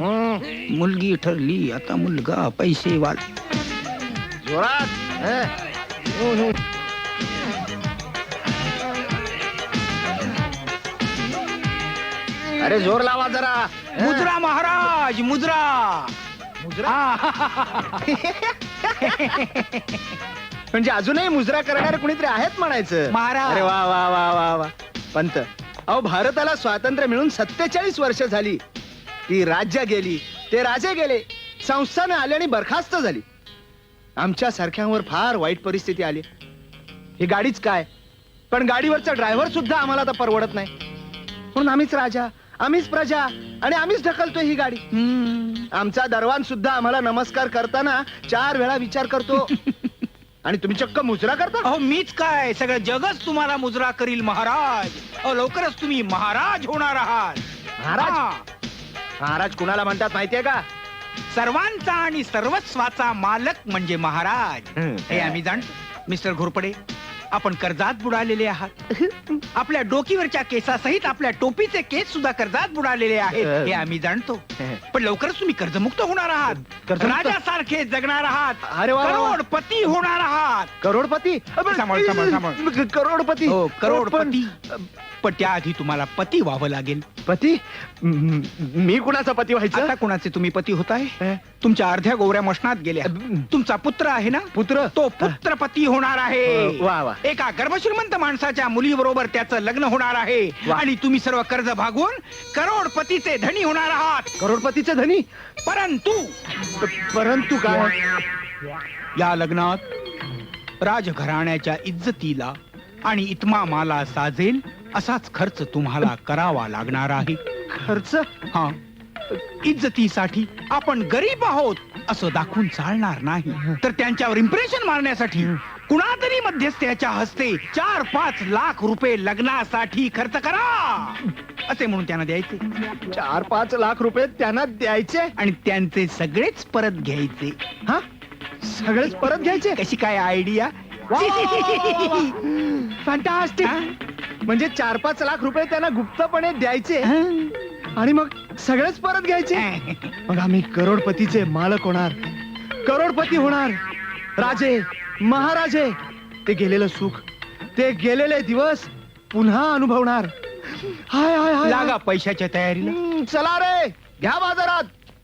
मुलगी ठरली आता मुलगा पैसे वाल जोरात अरे जोर लावा जरा. मुद्रा महाराज मुद्रा मुजरा म्हणजे अजूनही मुजरा करणारे कुणीतरी आहेत म्हणायचं. महाराज. अरे वा वा वा वा वा. पंत, अहो भारताला स्वातंत्र्य मिळून 47 वर्ष झाली. ती राज्य गेली, ते राजे गेले, संस्थानं आली आणि बरखास्त झाली. आमच्या सारख्यांवर फार वाईट परिस्थिती आली. ही गाडीच काय, पण गाडीवरचा ड्रायव्हर सुद्धा आम्हाला आता परवडत नाही. म्हणून आम्हीच राजा, आम्हीच प्रजा आणि आम्हीच ढकलतोय ही गाडी. आमचा दरवान सुद्धा आम्हाला नमस्कार करताना 4 वेळा विचार करतो. आणि तुम्ही चक्क मुजरा करता. अहो मीच काय, सगळं जगच तुम्हाला मुजरा करील महाराज. अहो लवकरच तुम्ही महाराज होणार आहात. महाराज? हा. महाराज कुणाला म्हणतात माहितीये का? सर्वांचा आणि सर्वस्वाचा मालक म्हणजे महाराज. हे आम्ही जाणतो. मिस्टर घोरपडे, आपण कर्जात बुडालेले आहात. आपल्या डोकीवरच्या केसासहित आपल्या टोपीचे केस सुद्धा कर्जात बुडालेले आहेत, हे आम्ही जाणतो. पण लवकरच तुम्ही कर्जमुक्त होणार आहात. कर्जमुक्त? राजासारखे जगणार आहात. अरे वा वा वा. करोडपती होणार आहात. करोडपती? सांभाळ, सांभाळ, सांभाळ. करोडपती? हो, करोडपती. पण त्याआधी तुम्हाला पती व्हावं लागेल. पती? मी कुणाचा पती व्हायचं? आता कुणाचे तुम्ही पती होताय? तुमच्या अर्ध्या गोवऱ्या मशनात गेल्या. तुमचा पुत्र आहे ना? पुत्र? तो पुत्रपती होणार आहे. वा वा. एका गर्भश्रीमंत माणसाच्या मुलीबरोबर त्याचं लग्न होणार आहे. आणि तुम्ही सर्व कर्ज भागवून करोडपतीचे धनी होणार आहात. करोडपतीचे धनी? परंतु काय? या लग्नात राजघराण्याच्या इज्जतीला आणि इतमामाला साजेल असाच खर्च तुम्हाला करावा लागणार आहे. खर्च? हा, इज्जतीसाठी आपण गरीब आहोत असं दाखवून चालणार नाही. तर त्यांच्यावर इम्प्रेशन मारण्यासाठी कुणातरी मध्यस्थ्याच्या हस्ते 4-5 लाख रुपये लग्नासाठी खर्च करा असे म्हणून त्यांना द्यायचे. 4-5 लाख रुपये त्यांना द्यायचे आणि त्यांचे सगळेच परत घ्यायचे. हा, सगळेच परत घ्यायचे? कशी काय आयडिया? फॅन्टास्टिक. म्हणजे 4-5 लाख रुपये त्यांना गुप्तपणे द्यायचे आणि मग सगळेच परत घ्यायचे. मग आम्ही करोडपतीचे मालक होणार, करोडपती होणार, राजे महाराजे. ते गेलेलं सुख, ते गेलेले दिवस पुन्हा अनुभवणार. हाय हाय हाय. लागा पैशाच्या तयारीला. चला रे, घ्या बाजारात.